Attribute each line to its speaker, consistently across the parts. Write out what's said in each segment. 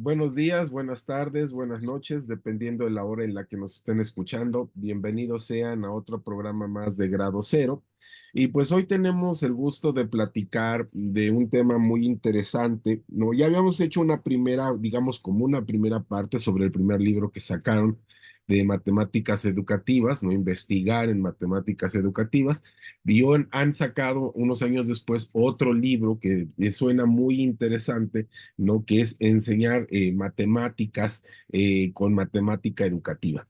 Speaker 1: Buenos días, buenas tardes, buenas noches, dependiendo de la hora en la que nos estén escuchando. Bienvenidos sean a otro programa más de Grado Cero. Y pues hoy tenemos el gusto de platicar de un tema muy interesante, ¿no? Ya habíamos hecho una primera, digamos, como una primera parte sobre el primer libro que sacaron de matemáticas educativas, ¿no? Investigar en matemáticas educativas. Y han sacado unos años después otro libro que suena muy interesante, ¿no? Que es enseñar matemáticas con matemática educativa.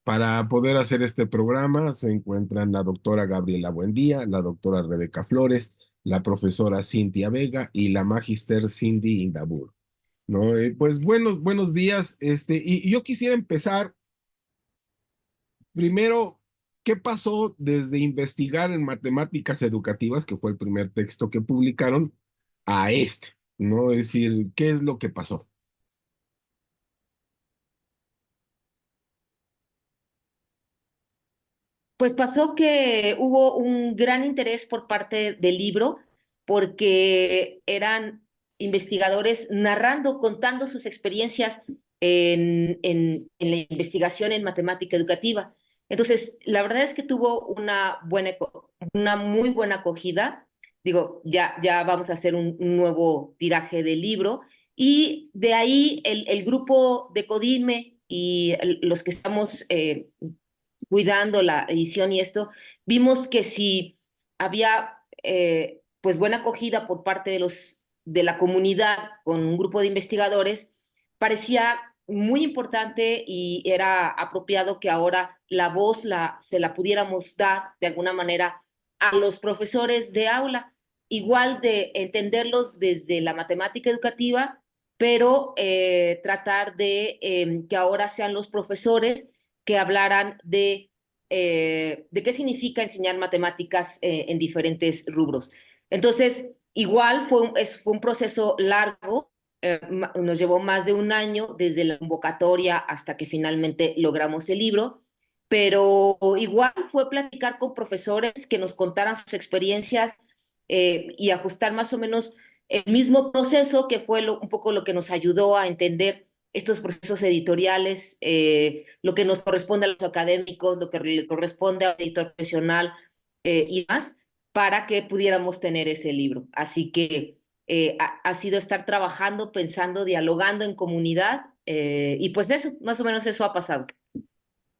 Speaker 1: Para poder hacer este programa se encuentran la doctora Gabriela Buendía, la doctora Rebeca Flores, la profesora Cintia Vega y la magister Cindy Indabur, ¿no? Pues buenos días. Y yo quisiera empezar primero, ¿qué pasó desde investigar en matemáticas educativas, que fue el primer texto que publicaron, a este, ¿no? Es decir, ¿qué es lo que pasó?
Speaker 2: Pues pasó que hubo un gran interés por parte del libro porque eran investigadores narrando, contando sus experiencias en la investigación en matemática educativa. Entonces, la verdad es que tuvo una muy buena acogida. Digo, ya vamos a hacer un nuevo tiraje del libro y de ahí el grupo de Codime y los que estamos cuidando la edición y esto, vimos que si había pues buena acogida por parte de la comunidad con un grupo de investigadores, parecía muy importante y era apropiado que ahora la voz se la pudiéramos dar de alguna manera a los profesores de aula, igual de entenderlos desde la matemática educativa, pero tratar que ahora sean los profesores que hablaran de qué significa enseñar matemáticas en diferentes rubros. Entonces, igual fue un proceso largo, nos llevó más de un año desde la convocatoria hasta que finalmente logramos el libro, pero igual fue platicar con profesores que nos contaran sus experiencias y ajustar más o menos el mismo proceso que fue un poco lo que nos ayudó a entender estos procesos editoriales, lo que nos corresponde a los académicos, lo que le corresponde al editor profesional y más, para que pudiéramos tener ese libro. Así que ha sido estar trabajando, pensando, dialogando en comunidad y pues eso, más o menos eso ha pasado.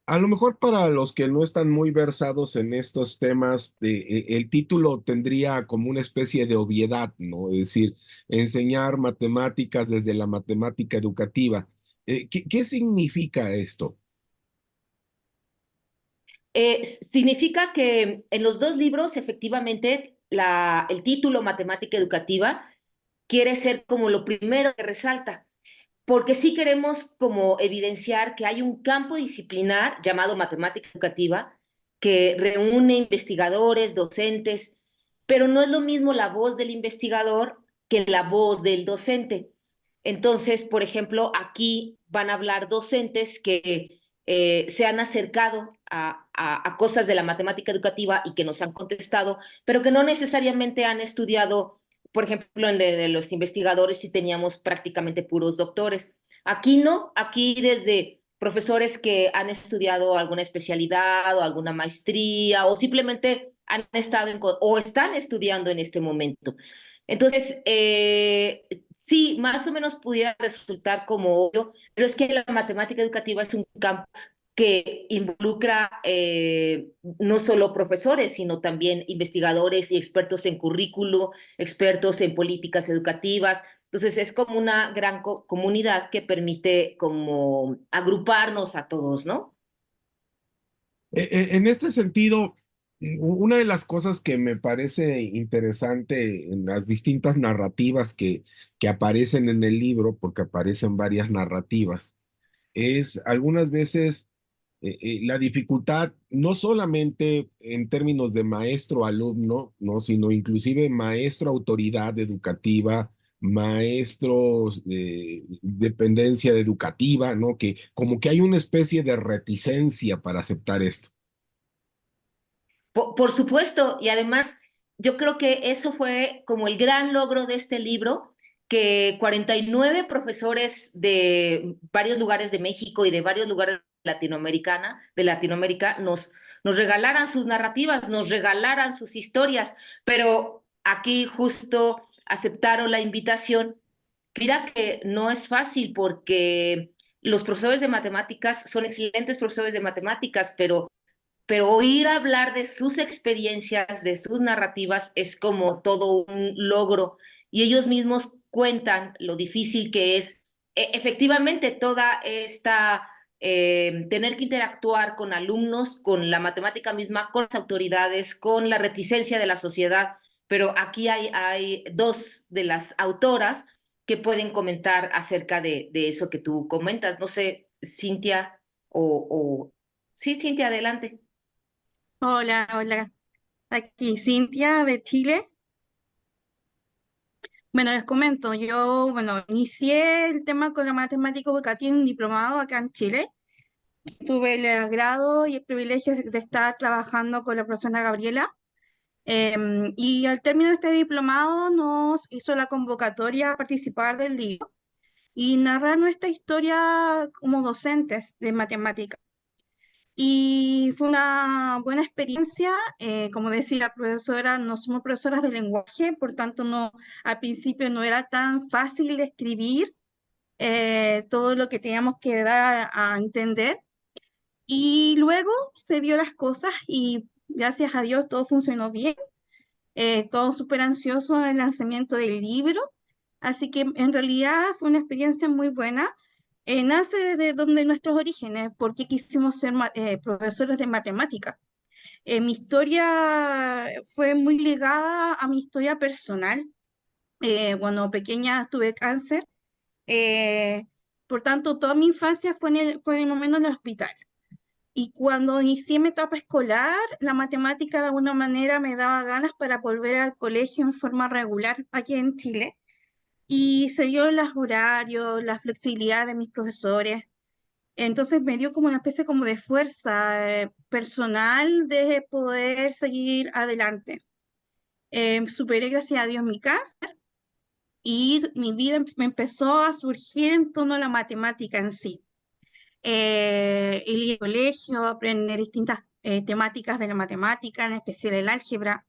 Speaker 1: A lo mejor para los que no están muy versados en estos temas, el título tendría como una especie de obviedad, ¿no? Es decir, enseñar matemáticas desde la matemática educativa. ¿Qué significa esto?
Speaker 2: Significa que en los dos libros, efectivamente, el título Matemática Educativa quiere ser como lo primero que resalta, porque sí queremos como evidenciar que hay un campo disciplinar llamado matemática educativa que reúne investigadores, docentes, pero no es lo mismo la voz del investigador que la voz del docente. Entonces, por ejemplo, aquí van a hablar docentes que se han acercado a cosas de la matemática educativa y que nos han contestado, pero que no necesariamente han estudiado. Por ejemplo, en de los investigadores sí teníamos prácticamente puros doctores. Aquí no, aquí desde profesores que han estudiado alguna especialidad o alguna maestría o simplemente han estado o están estudiando en este momento. Entonces, sí, más o menos pudiera resultar como obvio, pero es que la matemática educativa es un campo que involucra no solo profesores, sino también investigadores y expertos en currículo, expertos en políticas educativas. Entonces es como una gran comunidad que permite como agruparnos a todos, ¿no?
Speaker 1: En este sentido, una de las cosas que me parece interesante en las distintas narrativas que aparecen en el libro, porque aparecen varias narrativas, es algunas veces la dificultad, no solamente en términos de maestro-alumno, ¿no? Sino inclusive maestro-autoridad educativa, maestros de dependencia educativa, ¿no? Que como que hay una especie de reticencia para aceptar esto.
Speaker 2: Por supuesto, y además yo creo que eso fue como el gran logro de este libro, que 49 profesores de varios lugares de México y de varios lugares de Latinoamérica nos regalaran sus narrativas, nos regalaran sus historias, pero aquí justo aceptaron la invitación. Mira que no es fácil porque los profesores de matemáticas son excelentes profesores de matemáticas, pero oír hablar de sus experiencias, de sus narrativas, es como todo un logro. Y ellos mismos cuentan lo difícil que es efectivamente toda esta, tener que interactuar con alumnos, con la matemática misma, con las autoridades, con la reticencia de la sociedad. Pero aquí hay dos de las autoras que pueden comentar acerca de eso que tú comentas. No sé, Cintia o... Sí, Cintia, adelante.
Speaker 3: Hola, hola. Aquí Cintia de Chile. Bueno, les comento, yo, bueno, inicié el tema con la matemática educativa en un diplomado acá en Chile. Tuve el agrado y el privilegio de estar trabajando con la profesora Gabriela. Y al término de este diplomado nos hizo la convocatoria a participar del libro y narrar nuestra historia como docentes de matemáticas. Y fue una buena experiencia. Como decía la profesora, no somos profesoras de lenguaje, por tanto no, al principio no era tan fácil escribir todo lo que teníamos que dar a entender. Y luego se dio las cosas y gracias a Dios todo funcionó bien. Todo súper ansioso en el lanzamiento del libro. Así que en realidad fue una experiencia muy buena. Nace de donde nuestros orígenes, porque quisimos ser profesores de matemática. Mi historia fue muy ligada a mi historia personal. Cuando pequeña tuve cáncer, eh, por tanto toda mi infancia fue en el momento en el hospital. Y cuando inicié mi etapa escolar, la matemática de alguna manera me daba ganas para volver al colegio en forma regular aquí en Chile. Y se dio los horarios, la flexibilidad de mis profesores. Entonces me dio como una especie como de fuerza personal de poder seguir adelante. Superé, gracias a Dios, mi cáncer y mi vida me empezó a surgir en torno a la matemática en sí. Ir al colegio, aprender distintas temáticas de la matemática, en especial el álgebra,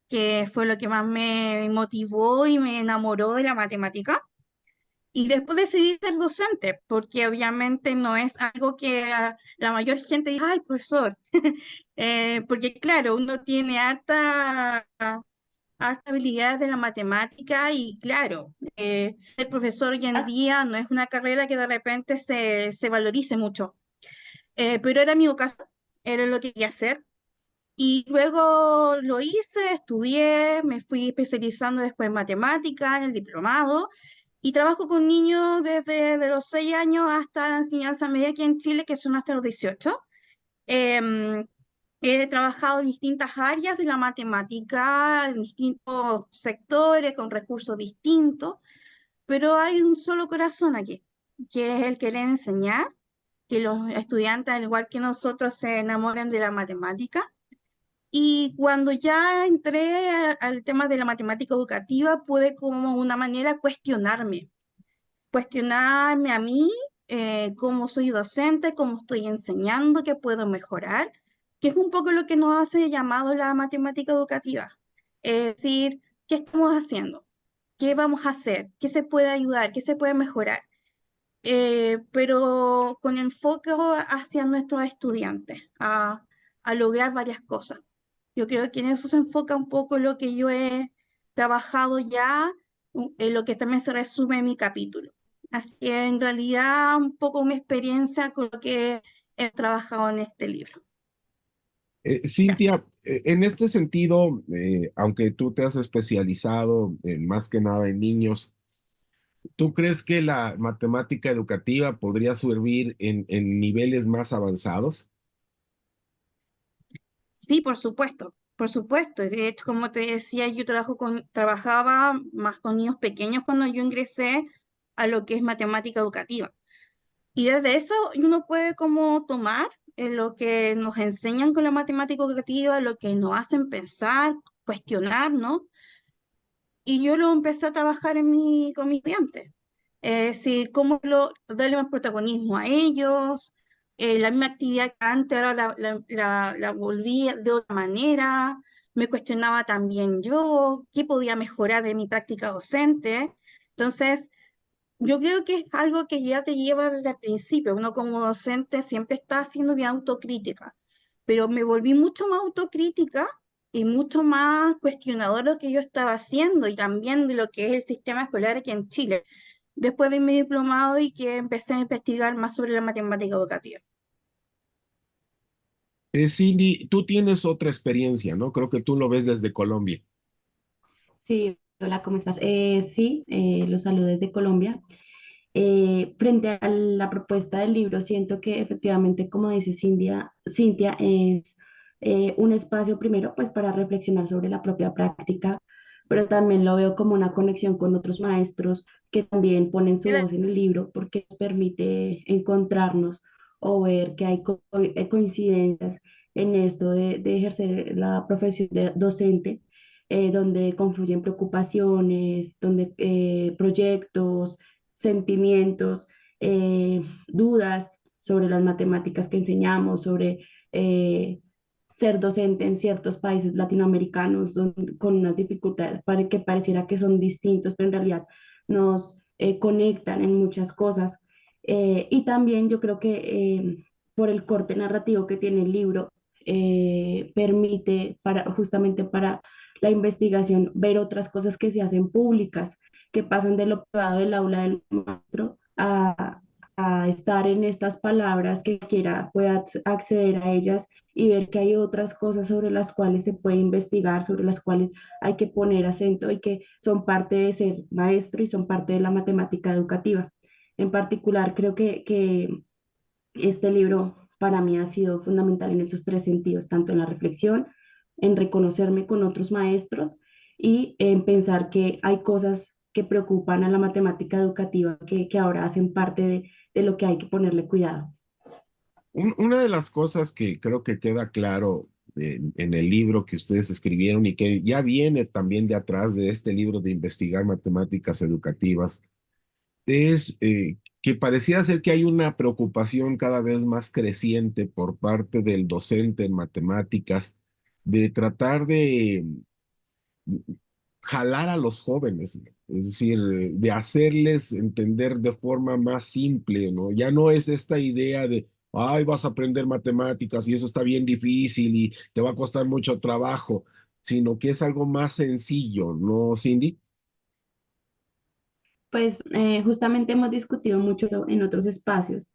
Speaker 3: que fue lo que más me motivó y me enamoró de la matemática. Y después decidí ser docente, porque obviamente no es algo que la mayor gente diga, ay, profesor, porque claro, uno tiene harta habilidad de la matemática y claro, ser profesor hoy en día no es una carrera que de repente se valorice mucho. Pero era mi vocación, era lo que quería hacer. Y luego lo hice, estudié, me fui especializando después en matemática, en el diplomado, y trabajo con niños desde de los 6 años hasta la enseñanza media aquí en Chile, que son hasta los 18. Em, He trabajado en distintas áreas de la matemática, en distintos sectores, con recursos distintos, pero hay un solo corazón aquí, que es el querer enseñar, que los estudiantes, al igual que nosotros, se enamoren de la matemática. Y cuando ya entré al tema de la matemática educativa, pude como una manera cuestionarme a mí, cómo soy docente, cómo estoy enseñando, qué puedo mejorar, que es un poco lo que nos hace llamado la matemática educativa. Es decir, ¿qué estamos haciendo? ¿Qué vamos a hacer? ¿Qué se puede ayudar? ¿Qué se puede mejorar? Pero con enfoque hacia nuestros estudiantes, a lograr varias cosas. Yo creo que en eso se enfoca un poco lo que yo he trabajado ya, en lo que también se resume en mi capítulo. Así que en realidad un poco mi experiencia con lo que he trabajado en este libro.
Speaker 1: Cintia, en este sentido, aunque tú te has especializado más que nada en niños, ¿tú crees que la matemática educativa podría servir en niveles más avanzados?
Speaker 3: Sí, por supuesto, por supuesto. De hecho, como te decía, yo trabajaba más con niños pequeños cuando yo ingresé a lo que es matemática educativa. Y desde eso uno puede como tomar lo que nos enseñan con la matemática educativa, lo que nos hacen pensar, cuestionar, ¿no? y yo lo empecé a trabajar con mis estudiantes. Es decir, darle más protagonismo a ellos, la misma actividad que antes, ahora la volví de otra manera, me cuestionaba también yo, qué podía mejorar de mi práctica docente. Entonces, yo creo que es algo que ya te lleva desde el principio. Uno como docente siempre está haciendo bien autocrítica, pero me volví mucho más autocrítica y mucho más cuestionadora de lo que yo estaba haciendo y también de lo que es el sistema escolar aquí en Chile, después de mi diplomado y que empecé a investigar más sobre la matemática educativa.
Speaker 1: Cindy, tú tienes otra experiencia, ¿no? Creo que tú lo ves desde Colombia.
Speaker 4: Sí, hola, ¿cómo estás? Sí, los saludos desde Colombia. Frente a la propuesta del libro, siento que efectivamente, como dice Cintia, es un espacio primero pues para reflexionar sobre la propia práctica, pero también lo veo como una conexión con otros maestros que también ponen su voz en el libro porque nos permite encontrarnos o ver que hay coincidencias en esto de ejercer la profesión de docente, donde confluyen preocupaciones, donde proyectos, sentimientos, dudas sobre las matemáticas que enseñamos, sobre ser docente en ciertos países latinoamericanos con unas dificultades para que pareciera que son distintos, pero en realidad nos conectan en muchas cosas. Y también yo creo que por el corte narrativo que tiene el libro, permite justamente para la investigación ver otras cosas que se hacen públicas, que pasan de lo privado del aula del maestro a estar en estas palabras que quiera pueda acceder a ellas y ver que hay otras cosas sobre las cuales se puede investigar, sobre las cuales hay que poner acento y que son parte de ser maestro y son parte de la matemática educativa. En particular, creo que este libro para mí ha sido fundamental en esos tres sentidos, tanto en la reflexión, en reconocerme con otros maestros y en pensar que hay cosas que preocupan a la matemática educativa que ahora hacen parte de lo que hay que ponerle cuidado.
Speaker 1: Una de las cosas que creo que queda claro en el libro que ustedes escribieron y que ya viene también de atrás de este libro de investigar matemáticas educativas es que parecía ser que hay una preocupación cada vez más creciente por parte del docente en matemáticas de tratar de jalar a los jóvenes, es decir, de hacerles entender de forma más simple, ¿no? Ya no es esta idea de, ay, vas a aprender matemáticas y eso está bien difícil y te va a costar mucho trabajo, sino que es algo más sencillo, ¿no, Cindy?
Speaker 4: Pues justamente hemos discutido mucho eso en otros espacios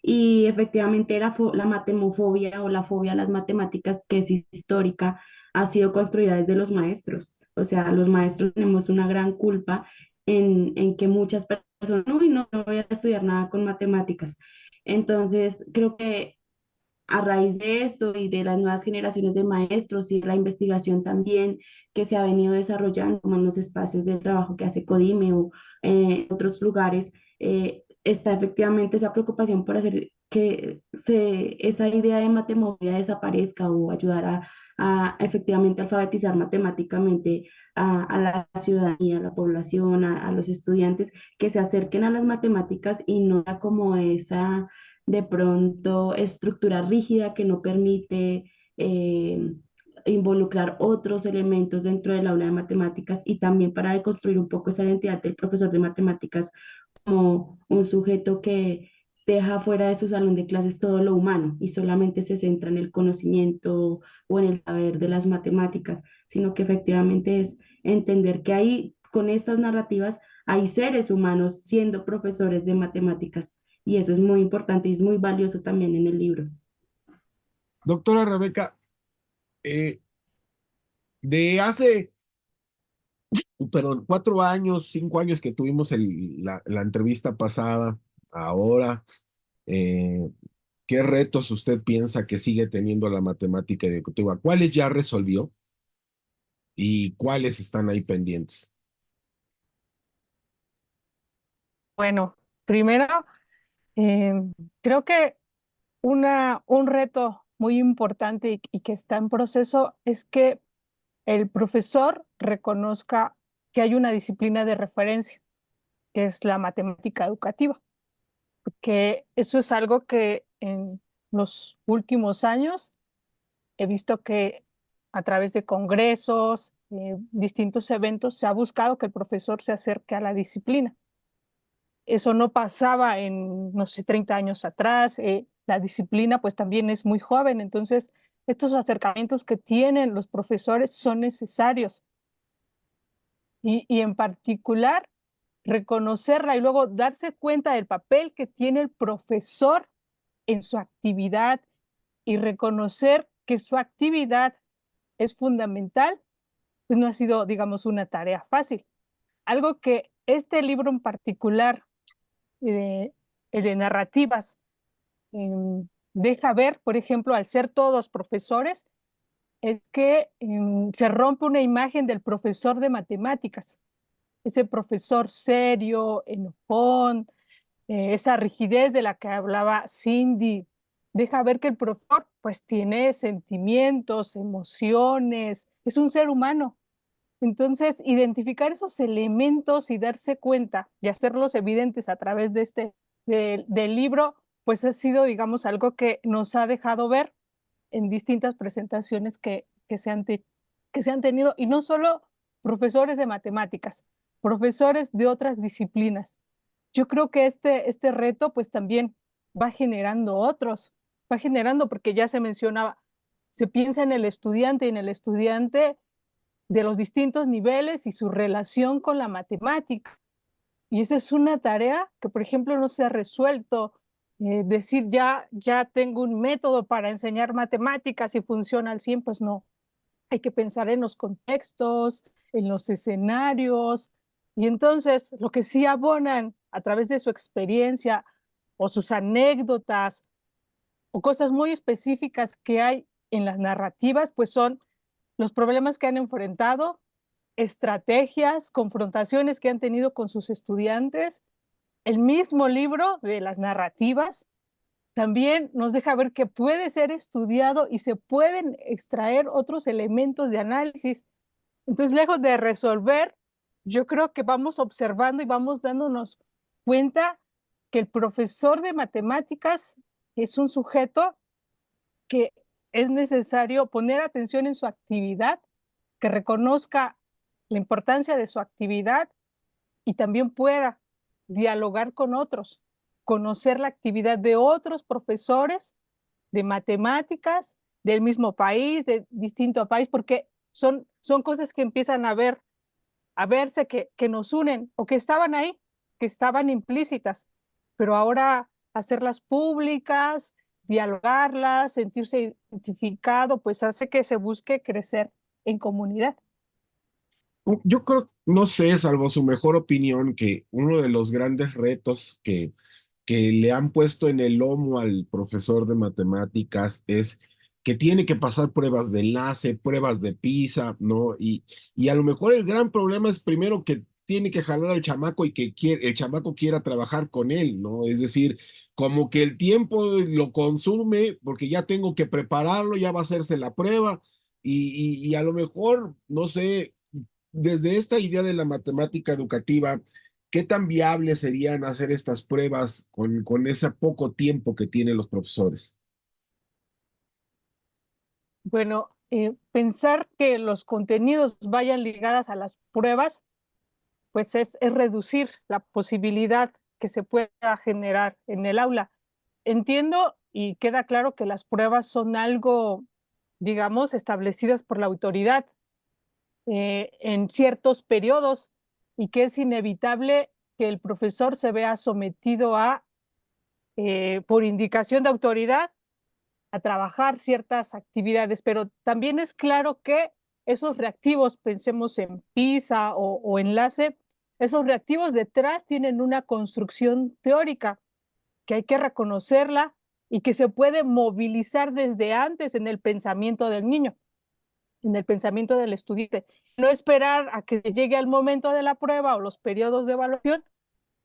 Speaker 4: y efectivamente la matemofobia o la fobia a las matemáticas, que es histórica, ha sido construida desde los maestros. O sea, los maestros tenemos una gran culpa en que muchas personas, uy, no, no voy a estudiar nada con matemáticas. Entonces, creo que a raíz de esto y de las nuevas generaciones de maestros y de la investigación también que se ha venido desarrollando como en los espacios de trabajo que hace Codime o en otros lugares, está efectivamente esa preocupación por hacer que esa idea de matemática desaparezca o ayudar a efectivamente alfabetizar matemáticamente a la ciudadanía, a la población, a los estudiantes, que se acerquen a las matemáticas y no como esa de pronto estructura rígida que no permite involucrar otros elementos dentro del aula de matemáticas y también para deconstruir un poco esa identidad del profesor de matemáticas como un sujeto que deja fuera de su salón de clases todo lo humano y solamente se centra en el conocimiento o en el saber de las matemáticas, sino que efectivamente es entender que ahí, con estas narrativas, hay seres humanos siendo profesores de matemáticas y eso es muy importante y es muy valioso también en el libro.
Speaker 1: Doctora Rebeca, eh, de hace, perdón, 4 años, 5 años que tuvimos la entrevista pasada, ahora, eh, ¿qué retos usted piensa que sigue teniendo la matemática educativa? ¿Cuáles ya resolvió y cuáles están ahí pendientes?
Speaker 5: Bueno, primero, eh, creo que un reto muy importante y que está en proceso es que el profesor reconozca que hay una disciplina de referencia, que es la matemática educativa, porque eso es algo que en los últimos años he visto que a través de congresos, distintos eventos, se ha buscado que el profesor se acerque a la disciplina. Eso no pasaba en, no sé, 30 años atrás. La disciplina pues también es muy joven, entonces estos acercamientos que tienen los profesores son necesarios. Y en particular, reconocerla y luego darse cuenta del papel que tiene el profesor en su actividad y reconocer que su actividad es fundamental, pues no ha sido, digamos, una tarea fácil. Algo que este libro en particular, el de narrativas, deja ver, por ejemplo, al ser todos profesores, es que se rompe una imagen del profesor de matemáticas, ese profesor serio, enojón, esa rigidez de la que hablaba Cindy, deja ver que el profesor pues tiene sentimientos, emociones, es un ser humano. Entonces, identificar esos elementos y darse cuenta y hacerlos evidentes a través de del libro, pues ha sido, digamos, algo que nos ha dejado ver en distintas presentaciones que se han tenido, y no solo profesores de matemáticas, profesores de otras disciplinas. Yo creo que este reto pues también va generando otros, va generando, porque ya se mencionaba, se piensa en el estudiante y en el estudiante de los distintos niveles y su relación con la matemática. Y esa es una tarea que, por ejemplo, no se ha resuelto. Decir ya tengo un método para enseñar matemáticas y funciona al 100, pues no. Hay que pensar en los contextos, en los escenarios. Y entonces, lo que sí abonan a través de su experiencia o sus anécdotas o cosas muy específicas que hay en las narrativas, pues son los problemas que han enfrentado, estrategias, confrontaciones que han tenido con sus estudiantes. El mismo libro de las narrativas también nos deja ver que puede ser estudiado y se pueden extraer otros elementos de análisis. Entonces, lejos de resolver, yo creo que vamos observando y vamos dándonos cuenta que el profesor de matemáticas es un sujeto que es necesario poner atención en su actividad, que reconozca la importancia de su actividad y también pueda dialogar con otros, conocer la actividad de otros profesores de matemáticas del mismo país, de distinto país, porque son cosas que empiezan a verse que nos unen o que estaban ahí, que estaban implícitas, pero ahora hacerlas públicas, dialogarlas, sentirse identificado, pues hace que se busque crecer en comunidad.
Speaker 1: Yo creo, no sé, salvo su mejor opinión, que uno de los grandes retos que le han puesto en el lomo al profesor de matemáticas es que tiene que pasar pruebas de enlace, pruebas de PISA, ¿no? Y a lo mejor el gran problema es primero que tiene que jalar al chamaco y que el chamaco quiera trabajar con él, ¿no? Es decir, como que el tiempo lo consume porque ya tengo que prepararlo, ya va a hacerse la prueba y a lo mejor, no sé, desde esta idea de la matemática educativa, ¿qué tan viables serían hacer estas pruebas con ese poco tiempo que tienen los profesores?
Speaker 5: Bueno, pensar que los contenidos vayan ligadas a las pruebas, pues es reducir la posibilidad que se pueda generar en el aula. Entiendo y queda claro que las pruebas son algo, digamos, establecidas por la autoridad en ciertos periodos y que es inevitable que el profesor se vea sometido a, por indicación de autoridad, a trabajar ciertas actividades, pero también es claro que esos reactivos, pensemos en PISA o enlace, esos reactivos detrás tienen una construcción teórica que hay que reconocerla y que se puede movilizar desde antes en el pensamiento del niño, en el pensamiento del estudiante. No esperar a que llegue el momento de la prueba o los periodos de evaluación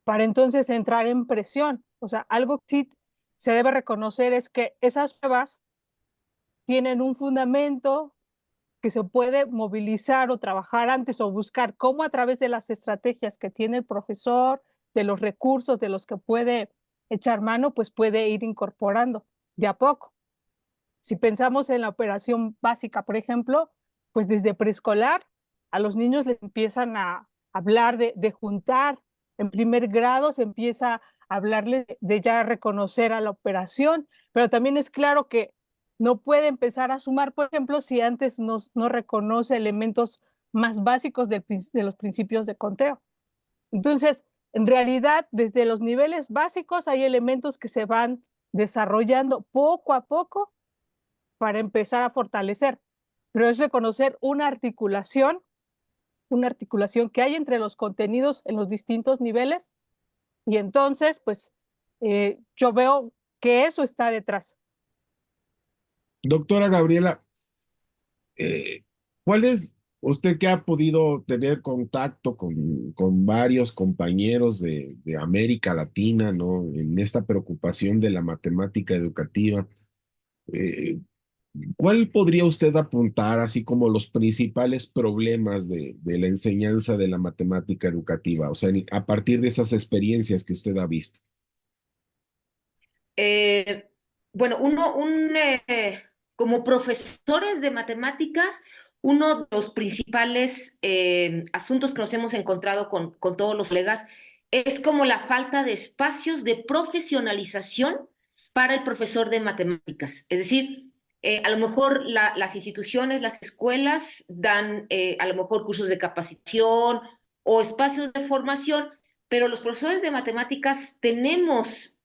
Speaker 5: para entonces entrar en presión. O sea, algo que sí se debe reconocer es que esas pruebas tienen un fundamento que se puede movilizar o trabajar antes o buscar cómo a través de las estrategias que tiene el profesor, de los recursos de los que puede echar mano, pues puede ir incorporando de a poco. Si pensamos en la operación básica, por ejemplo, pues desde preescolar a los niños les empiezan a hablar de juntar. En primer grado se empieza a hablarles de ya reconocer a la operación, pero también es claro que no puede empezar a sumar, por ejemplo, si antes no reconoce elementos más básicos de los principios de conteo. Entonces, en realidad, desde los niveles básicos hay elementos que se van desarrollando poco a poco para empezar a fortalecer, pero es reconocer una articulación que hay entre los contenidos en los distintos niveles, y entonces, pues, yo veo que eso está detrás.
Speaker 1: Doctora Gabriela, ¿cuál es usted que ha podido tener contacto con varios compañeros de América Latina, ¿no? En esta preocupación de la matemática educativa? eh, ¿Cuál podría usted apuntar así como los principales problemas de la enseñanza de la matemática educativa? O sea, a partir de esas experiencias que usted ha visto.
Speaker 2: Eh, bueno, como profesores de matemáticas, uno de los principales asuntos que nos hemos encontrado con todos los colegas es como la falta de espacios de profesionalización para el profesor de matemáticas. Es decir, a lo mejor las instituciones, las escuelas dan a lo mejor cursos de capacitación o espacios de formación, pero los profesores de matemáticas tenemos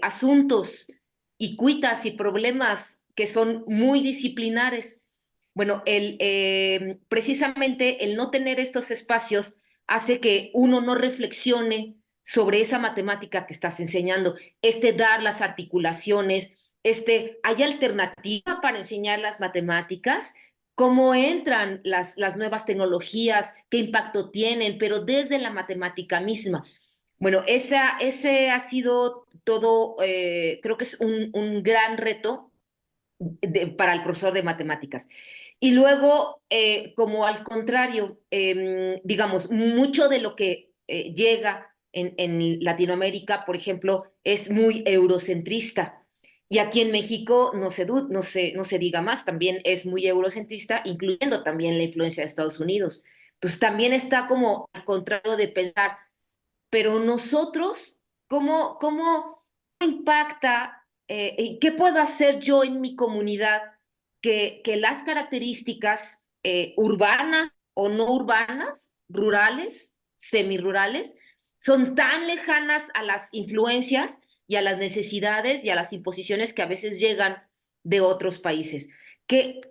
Speaker 2: asuntos y cuitas y problemas que son muy disciplinares. Bueno, precisamente el no tener estos espacios hace que uno no reflexione sobre esa matemática que estás enseñando, dar las articulaciones, ¿hay alternativa para enseñar las matemáticas? ¿Cómo entran las nuevas tecnologías? ¿Qué impacto tienen? Pero desde la matemática misma. Bueno, ese ha sido todo, creo que es un gran reto para el profesor de matemáticas. Y luego, como al contrario, digamos, mucho de lo que llega en Latinoamérica, por ejemplo, es muy eurocentrista. Y aquí en México no se diga más, también es muy eurocentrista, incluyendo también la influencia de Estados Unidos. Entonces también está como al contrario de pensar, pero nosotros, ¿cómo impacta? ¿Qué puedo hacer yo en mi comunidad que las características urbanas o no urbanas, rurales, semirurales, son tan lejanas a las influencias y a las necesidades y a las imposiciones que a veces llegan de otros países? ¿Qué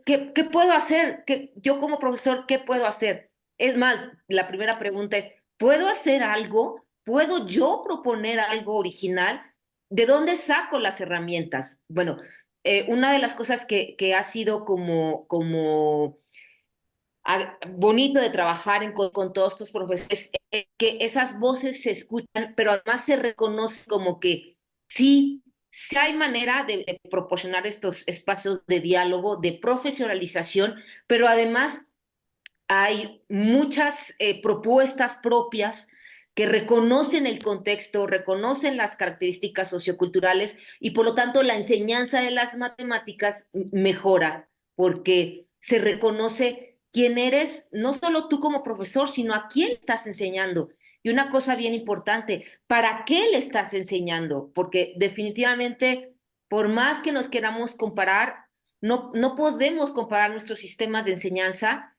Speaker 2: puedo hacer? Yo como profesor, ¿qué puedo hacer? Es más, la primera pregunta es, ¿puedo hacer algo? ¿Puedo yo proponer algo original? ¿De dónde saco las herramientas? Bueno, una de las cosas que ha sido como bonito de trabajar con todos estos profesores es que esas voces se escuchan, pero además se reconoce como que sí, sí hay manera de proporcionar estos espacios de diálogo, de profesionalización, pero además hay muchas propuestas propias que reconocen el contexto, reconocen las características socioculturales y por lo tanto la enseñanza de las matemáticas mejora porque se reconoce quién eres, no solo tú como profesor, sino a quién estás enseñando. Y una cosa bien importante, ¿para qué le estás enseñando? Porque definitivamente, por más que nos queramos comparar, no podemos comparar nuestros sistemas de enseñanza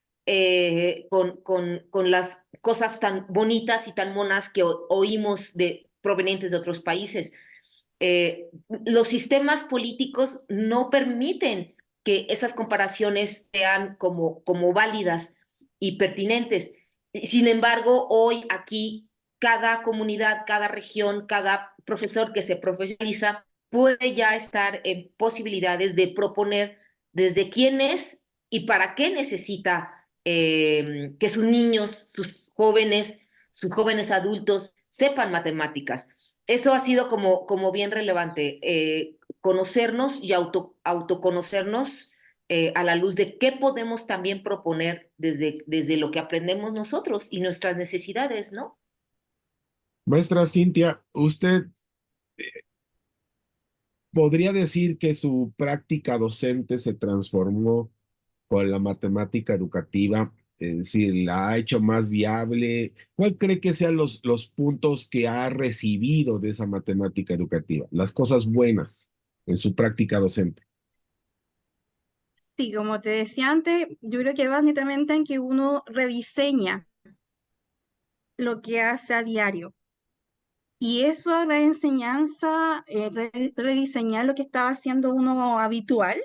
Speaker 2: con las cosas tan bonitas y tan monas que oímos provenientes de otros países. Los sistemas políticos no permiten que esas comparaciones sean como válidas y pertinentes. Sin embargo, hoy aquí cada comunidad, cada región, cada profesor que se profesionaliza puede ya estar en posibilidades de proponer desde quién es y para qué necesita que sus niños, sus jóvenes adultos sepan matemáticas. Eso ha sido como bien relevante, conocernos y autoconocernos a la luz de qué podemos también proponer desde lo que aprendemos nosotros y nuestras necesidades, ¿no?
Speaker 1: Maestra Cintia, ¿usted podría decir que su práctica docente se transformó con la matemática educativa? Es decir, ¿la ha hecho más viable? ¿Cuál cree que sean los puntos que ha recibido de esa matemática educativa? Las cosas buenas en su práctica docente.
Speaker 3: Sí, como te decía antes, yo creo que va netamente en que uno rediseña lo que hace a diario. Y eso, la enseñanza, rediseñar lo que estaba haciendo uno habitual,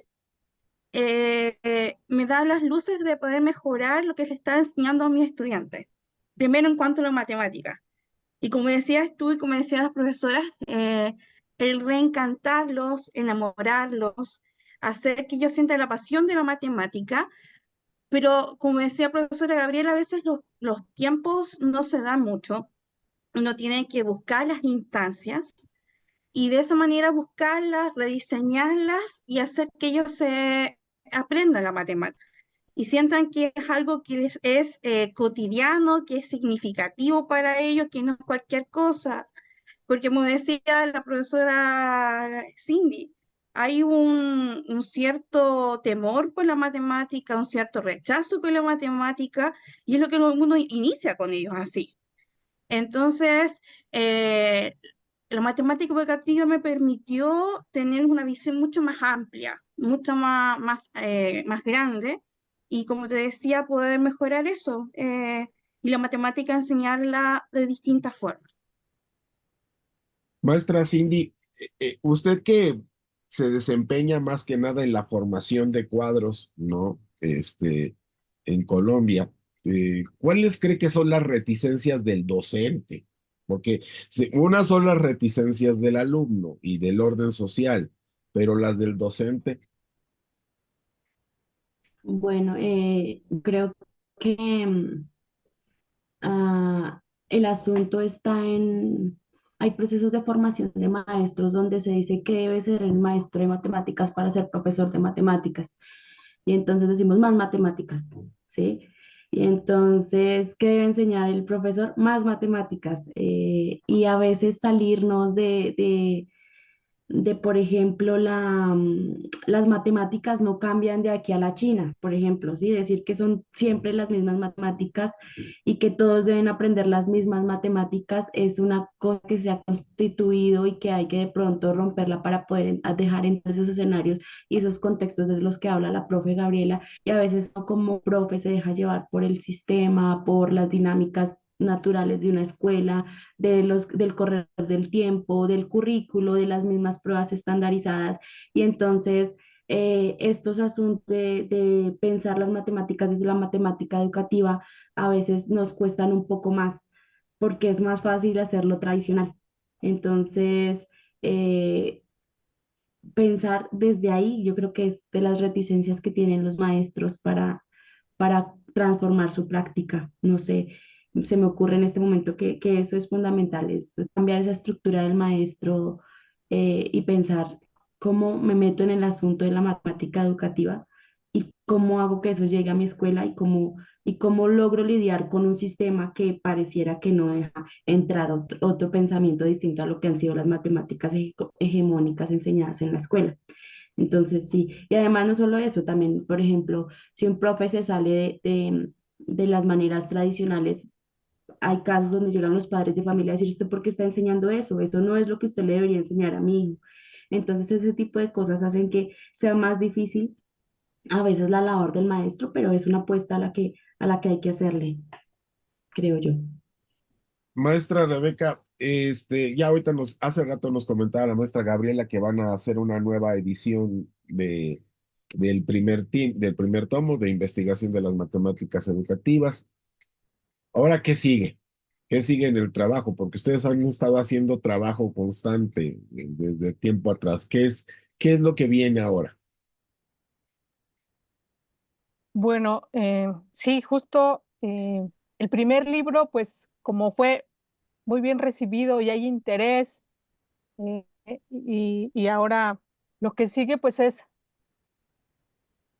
Speaker 3: me da las luces de poder mejorar lo que se está enseñando a mis estudiantes. Primero en cuanto a la matemática. Y como decías tú y como decían las profesoras, el reencantarlos, enamorarlos, hacer que ellos sientan la pasión de la matemática, pero como decía la profesora Gabriela, a veces los tiempos no se dan mucho, uno tiene que buscar las instancias y de esa manera buscarlas, rediseñarlas y hacer que ellos se aprendan la matemática y sientan que es algo que es cotidiano, que es significativo para ellos, que no es cualquier cosa. Porque como decía la profesora Cindy, hay un cierto temor por la matemática, un cierto rechazo con la matemática, y es lo que uno inicia con ellos así. Entonces, la matemática educativa me permitió tener una visión mucho más amplia, mucho más grande, y como te decía, poder mejorar eso, y la matemática enseñarla de distintas formas.
Speaker 1: Maestra Cindy, usted que se desempeña más que nada en la formación de cuadros, ¿no? En Colombia, ¿cuáles cree que son las reticencias del docente? Porque unas son las reticencias del alumno y del orden social, pero las del docente.
Speaker 4: Bueno, creo que ah, el asunto está en, hay procesos de formación de maestros donde se dice que debe ser el maestro de matemáticas para ser profesor de matemáticas. Y entonces decimos más matemáticas, ¿sí? Y entonces, ¿qué debe enseñar el profesor? Más matemáticas. Y a veces salirnos de, por ejemplo, las matemáticas no cambian de aquí a la China, por ejemplo, ¿sí? Decir que son siempre las mismas matemáticas y que todos deben aprender las mismas matemáticas es una cosa que se ha constituido y que hay que de pronto romperla para poder dejar entrar esos escenarios y esos contextos de los que habla la profe Gabriela, y a veces uno como profe se deja llevar por el sistema, por las dinámicas naturales de una escuela, del correr del tiempo, del currículo, de las mismas pruebas estandarizadas. Y entonces estos asuntos de pensar las matemáticas desde la matemática educativa a veces nos cuestan un poco más porque es más fácil hacerlo tradicional. Entonces, eh, pensar desde ahí, yo creo que es de las reticencias que tienen los maestros para transformar su práctica. No sé, se me ocurre en este momento que eso es fundamental, es cambiar esa estructura del maestro, y pensar cómo me meto en el asunto de la matemática educativa y cómo hago que eso llegue a mi escuela y cómo logro lidiar con un sistema que pareciera que no deja entrar otro pensamiento distinto a lo que han sido las matemáticas hegemónicas enseñadas en la escuela. Entonces, sí, y además no solo eso, también, por ejemplo, si un profe se sale de las maneras tradicionales, hay casos donde llegan los padres de familia a decir, ¿usted por qué está enseñando eso? Eso no es lo que usted le debería enseñar a mi hijo. Entonces, ese tipo de cosas hacen que sea más difícil a veces la labor del maestro, pero es una apuesta a la que hay que hacerle, creo yo.
Speaker 1: Maestra Rebeca, ya ahorita hace rato nos comentaba la maestra Gabriela que van a hacer una nueva edición del primer tomo de investigación de las matemáticas educativas. Ahora, ¿qué sigue? ¿Qué sigue en el trabajo? Porque ustedes han estado haciendo trabajo constante desde tiempo atrás. ¿Qué es lo que viene ahora?
Speaker 5: Bueno, sí, justo el primer libro, pues como fue muy bien recibido y hay interés, y ahora lo que sigue, pues es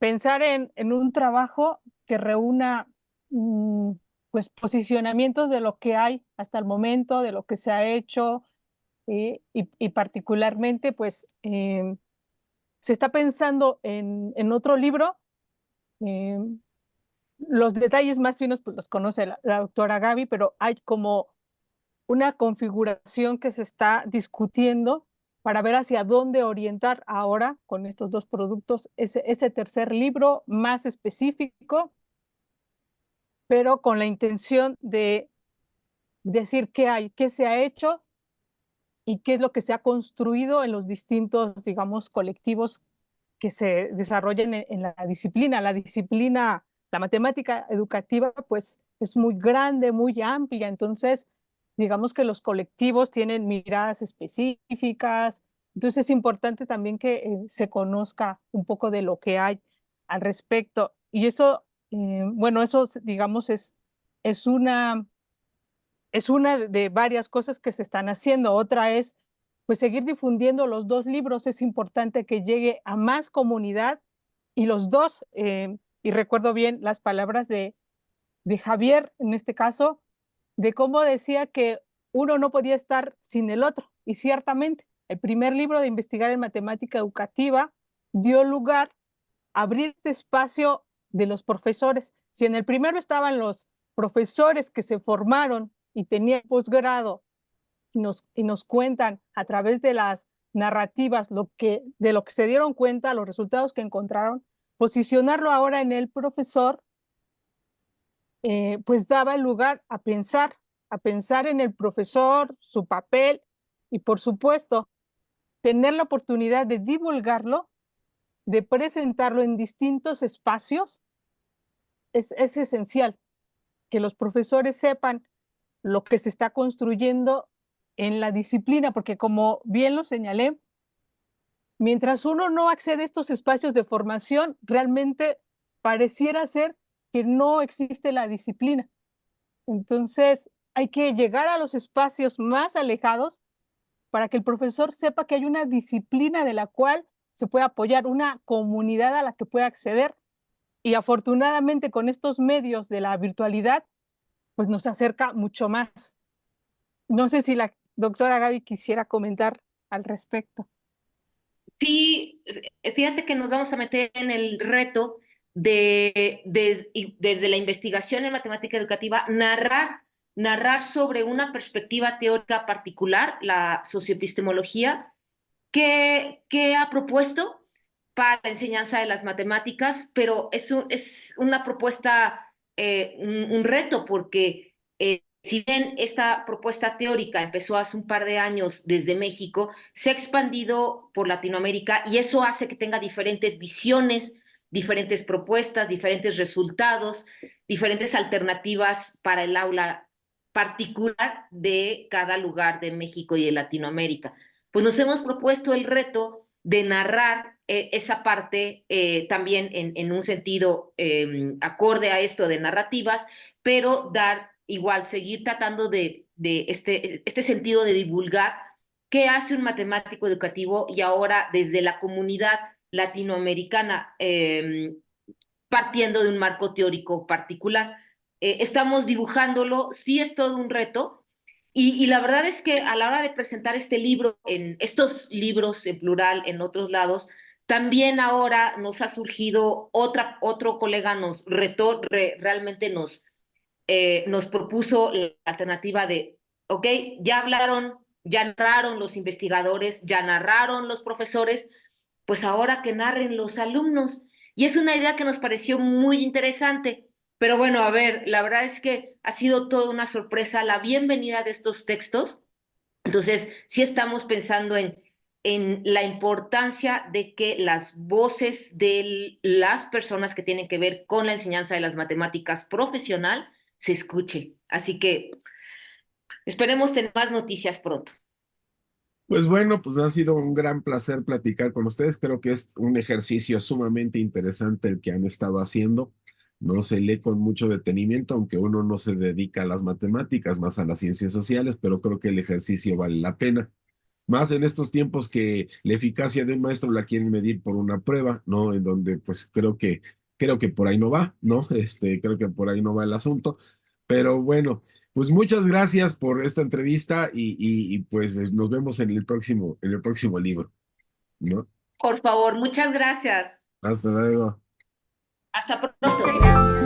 Speaker 5: pensar en un trabajo que reúna pues posicionamientos de lo que hay hasta el momento, de lo que se ha hecho, y particularmente pues se está pensando en otro libro. Los detalles más finos pues los conoce la doctora Gaby, pero hay como una configuración que se está discutiendo para ver hacia dónde orientar ahora con estos dos productos ese tercer libro más específico, pero con la intención de decir qué hay, qué se ha hecho y qué es lo que se ha construido en los distintos, digamos, colectivos que se desarrollan en la disciplina. La disciplina, la matemática educativa, pues es muy grande, muy amplia, entonces digamos que los colectivos tienen miradas específicas, entonces es importante también que se conozca un poco de lo que hay al respecto. Y eso, bueno, eso digamos es una es una de varias cosas que se están haciendo. Otra es, pues, seguir difundiendo los dos libros. Es importante que llegue a más comunidad y los dos, y recuerdo bien las palabras de Javier, en este caso, de cómo decía que uno no podía estar sin el otro. Y ciertamente, el primer libro de investigar en matemática educativa dio lugar a abrir este espacio de los profesores. Si en el primero estaban los profesores que se formaron y tenían posgrado y nos cuentan a través de las narrativas de lo que se dieron cuenta, los resultados que encontraron, posicionarlo ahora en el profesor, pues daba lugar a pensar en el profesor, su papel y por supuesto tener la oportunidad de divulgarlo, de presentarlo en distintos espacios, es esencial que los profesores sepan lo que se está construyendo en la disciplina, porque como bien lo señalé, mientras uno no accede a estos espacios de formación, realmente pareciera ser que no existe la disciplina. Entonces, hay que llegar a los espacios más alejados para que el profesor sepa que hay una disciplina de la cual se puede apoyar, una comunidad a la que puede acceder. Y afortunadamente con estos medios de la virtualidad, pues nos acerca mucho más. No sé si la doctora Gaby quisiera comentar al respecto.
Speaker 2: Sí, fíjate que nos vamos a meter en el reto desde la investigación en matemática educativa, narrar sobre una perspectiva teórica particular, la socioepistemología, que ha propuesto para la enseñanza de las matemáticas, pero es una propuesta, un reto, porque si bien esta propuesta teórica empezó hace un par de años desde México, se ha expandido por Latinoamérica y eso hace que tenga diferentes visiones, diferentes propuestas, diferentes resultados, diferentes alternativas para el aula particular de cada lugar de México y de Latinoamérica. Pues nos hemos propuesto el reto de narrar esa parte también en un sentido acorde a esto de narrativas, pero igual seguir tratando de este sentido de divulgar qué hace un matemático educativo y ahora desde la comunidad latinoamericana, partiendo de un marco teórico particular. Estamos dibujándolo, sí es todo un reto, y la verdad es que a la hora de presentar este libro, en estos libros en plural en otros lados, también ahora nos ha surgido otro colega nos retó, realmente nos propuso la alternativa de, ok, ya hablaron, ya narraron los investigadores, ya narraron los profesores, pues ahora que narren los alumnos. Y es una idea que nos pareció muy interesante. Pero bueno, a ver, la verdad es que ha sido toda una sorpresa la bienvenida de estos textos. Entonces, sí estamos pensando en la importancia de que las voces de las personas que tienen que ver con la enseñanza de las matemáticas profesional se escuche. Así que esperemos tener más noticias pronto.
Speaker 1: Pues bueno, pues ha sido un gran placer platicar con ustedes. Creo que es un ejercicio sumamente interesante el que han estado haciendo. No se lee con mucho detenimiento, aunque uno no se dedica a las matemáticas, más a las ciencias sociales, pero creo que el ejercicio vale la pena. Más en estos tiempos que la eficacia de un maestro la quieren medir por una prueba, ¿no? En donde pues creo que por ahí no va, ¿no? Creo que por ahí no va el asunto. Pero bueno, pues muchas gracias por esta entrevista y pues nos vemos en el próximo libro, ¿no?
Speaker 2: Por favor, muchas gracias.
Speaker 1: Hasta luego.
Speaker 2: Hasta
Speaker 3: Muchas
Speaker 2: pronto.
Speaker 3: gracias.